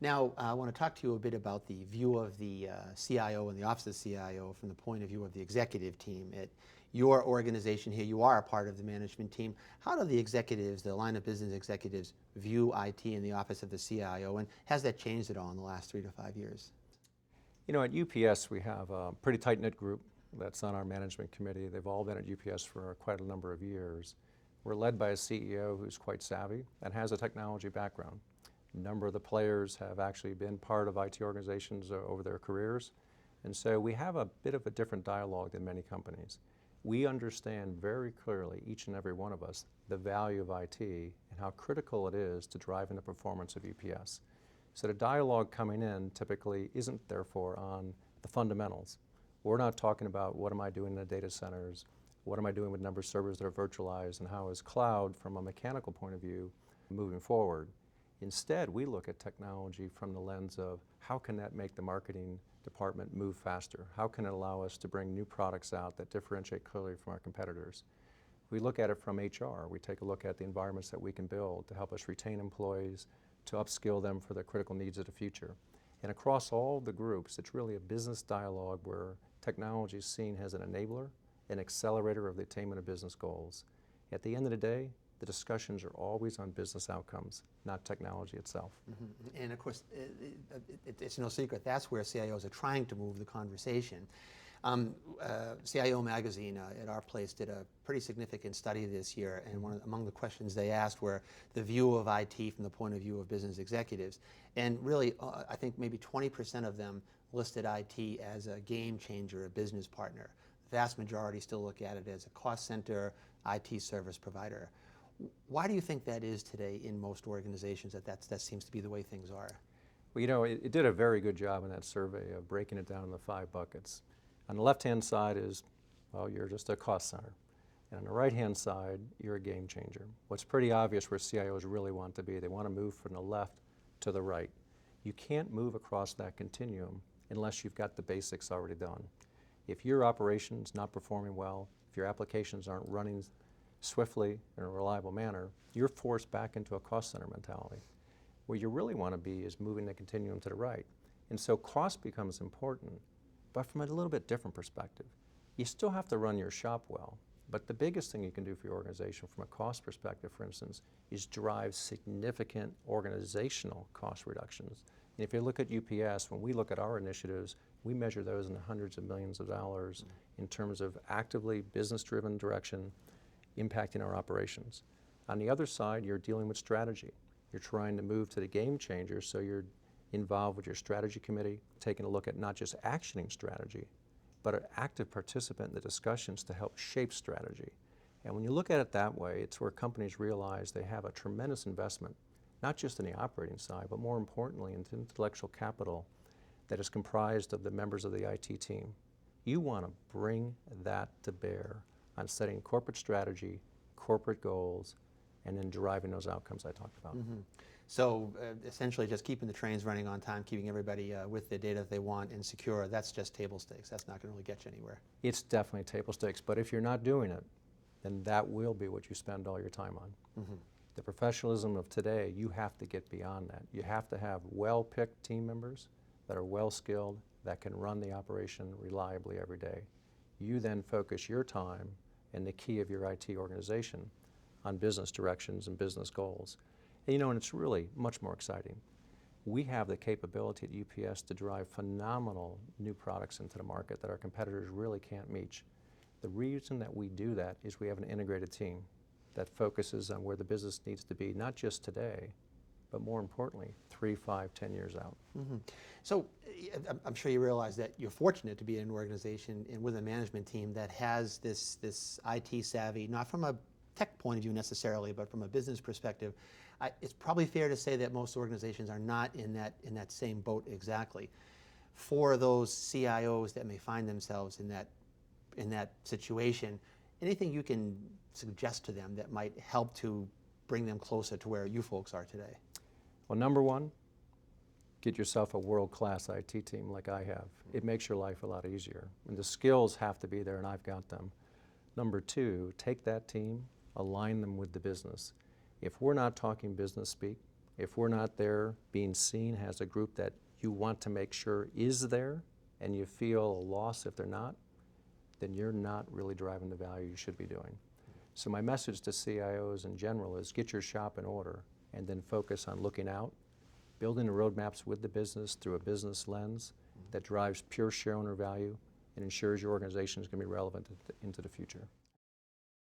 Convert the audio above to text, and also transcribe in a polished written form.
Now, I want to talk to you a bit about the view of the CIO and the Office of CIO from the point of view of the executive team. At your organization here, you are a part of the management team. How do the executives, the line of business executives, view IT in the Office of the CIO, and has that changed at all in the last 3 to 5 years? You know, at UPS we have a pretty tight-knit group that's on our management committee. They've all been at UPS for quite a number of years. We're led by a CEO who's quite savvy and has a technology background. A number of the players have actually been part of IT organizations over their careers, and so we have a bit of a different dialogue than many companies. We understand very clearly, each and every one of us, the value of IT and how critical it is to driving the performance of UPS. So the dialogue coming in typically isn't therefore on the fundamentals. We're not talking about what am I doing in the data centers, what am I doing with number of servers that are virtualized, and how is cloud from a mechanical point of view moving forward. Instead, we look at technology from the lens of how can that make the marketing department move faster? How can it allow us to bring new products out that differentiate clearly from our competitors? We look at it from HR. We take a look at the environments that we can build to help us retain employees, to upskill them for the critical needs of the future. And across all the groups, it's really a business dialogue where technology is seen as an enabler, an accelerator of the attainment of business goals. At the end of the day, the discussions are always on business outcomes, not technology itself. Mm-hmm. And of course, it's no secret that's where CIOs are trying to move the conversation. CIO Magazine at our place did a pretty significant study this year, and among the questions they asked were the view of IT from the point of view of business executives. And really, I think maybe 20% of them listed IT as a game changer, a business partner. The vast majority still look at it as a cost center, IT service provider. Why do you think that is today in most organizations, that seems to be the way things are? Well, you know, it did a very good job in that survey of breaking it down into 5 buckets. On the left-hand side is, well, you're just a cost center. And on the right-hand side, you're a game changer. What's pretty obvious where CIOs really want to be. They want to move from the left to the right. You can't move across that continuum unless you've got the basics already done. If your operation's not performing well, if your applications aren't running swiftly in a reliable manner, you're forced back into a cost center mentality. Where you really want to be is moving the continuum to the right. And so cost becomes important, but from a little bit different perspective. You still have to run your shop well, but the biggest thing you can do for your organization from a cost perspective, for instance, is drive significant organizational cost reductions. And if you look at UPS, when we look at our initiatives, we measure those in the hundreds of millions of dollars in terms of actively business-driven direction impacting our operations. On the other side, you're dealing with strategy. You're trying to move to the game changer, so you're involved with your strategy committee, taking a look at not just actioning strategy, but an active participant in the discussions to help shape strategy. And when you look at it that way, it's where companies realize they have a tremendous investment, not just in the operating side, but more importantly in intellectual capital that is comprised of the members of the IT team. You want to bring that to bear on setting corporate strategy, corporate goals, and then driving those outcomes I talked about. Mm-hmm. So essentially just keeping the trains running on time, keeping everybody with the data that they want and secure, that's just table stakes. That's not going to really get you anywhere. It's definitely table stakes, but if you're not doing it, then that will be what you spend all your time on. Mm-hmm. The professionalism of today, you have to get beyond that. You have to have well-picked team members that are well-skilled, that can run the operation reliably every day. You then focus your time and the key of your IT organization on business directions and business goals. And, you know, and it's really much more exciting. We have the capability at UPS to drive phenomenal new products into the market that our competitors really can't meet. The reason that we do that is we have an integrated team that focuses on where the business needs to be, not just today, but more importantly, 3, 5, 10 years out. Mm-hmm. So I'm sure you realize that you're fortunate to be in an organization and with a management team that has this IT savvy, not from a tech point of view necessarily, but from a business perspective. It's probably fair to say that most organizations are not in that same boat exactly. For those CIOs that may find themselves in that situation, anything you can suggest to them that might help to bring them closer to where you folks are today? Well, number one, get yourself a world-class IT team like I have. It makes your life a lot easier. And the skills have to be there, and I've got them. Number two, take that team, align them with the business. If we're not talking business speak, If we're not there being seen as a group that you want to make sure is there, and you feel a loss if they're not, then you're not really driving the value you should be doing. So my message to CIOs in general is get your shop in order and then focus on looking out, building the roadmaps with the business through a business lens that drives pure shareowner value and ensures your organization is going to be relevant into the future.